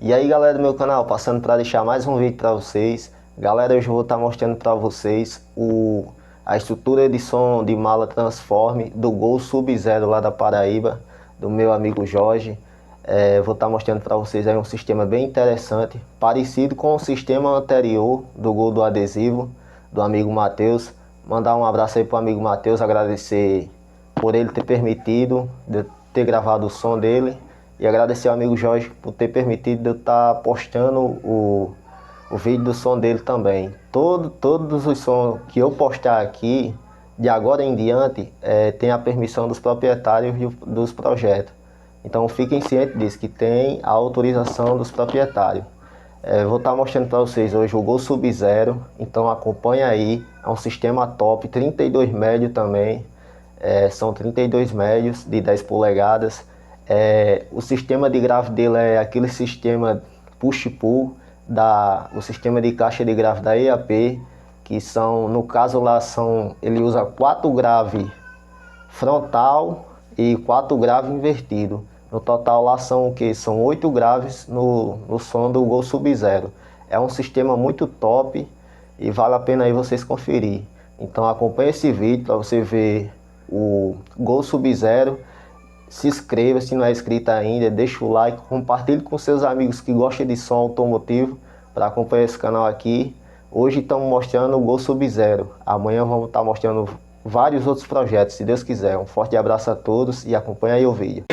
E aí galera do meu canal, passando para deixar mais um vídeo para vocês. Galera, hoje eu vou estar mostrando para vocês a estrutura de som de mala transforme do Gol Sub-Zero lá da Paraíba, do meu amigo Jorge. Vou estar mostrando para vocês aí um sistema bem interessante, parecido com o sistema anterior do Gol do adesivo, do amigo Matheus. Mandar um abraço aí para o amigo Matheus, agradecer por ele ter permitido de eu ter gravado o som dele. E agradecer ao amigo Jorge por ter permitido eu estar postando o vídeo do som dele também. Todos os sons que eu postar aqui, de agora em diante, tem a permissão dos proprietários dos projetos. Então fiquem cientes disso, que tem a autorização dos proprietários. Vou estar mostrando para vocês hoje o Gol Sub-Zero, então acompanha aí. É um sistema top, 32 médio também. São 32 médios de 10 polegadas. O sistema de grave dele é aquele sistema push-pull, o sistema de caixa de grave da EAP, que são, no caso lá, ele usa 4 grave frontal e 4 grave invertido. No total lá são o que? São 8 graves no som do Gol Sub-Zero. É um sistema muito top e vale a pena aí vocês conferir. Então acompanhe esse vídeo para você ver o Gol Sub-Zero. Se inscreva se não é inscrito ainda, deixa o like, compartilhe com seus amigos que gostam de som automotivo para acompanhar esse canal aqui. Hoje estamos mostrando o Gol Sub-Zero, amanhã vamos estar mostrando vários outros projetos, se Deus quiser. Um forte abraço a todos e acompanha aí o vídeo.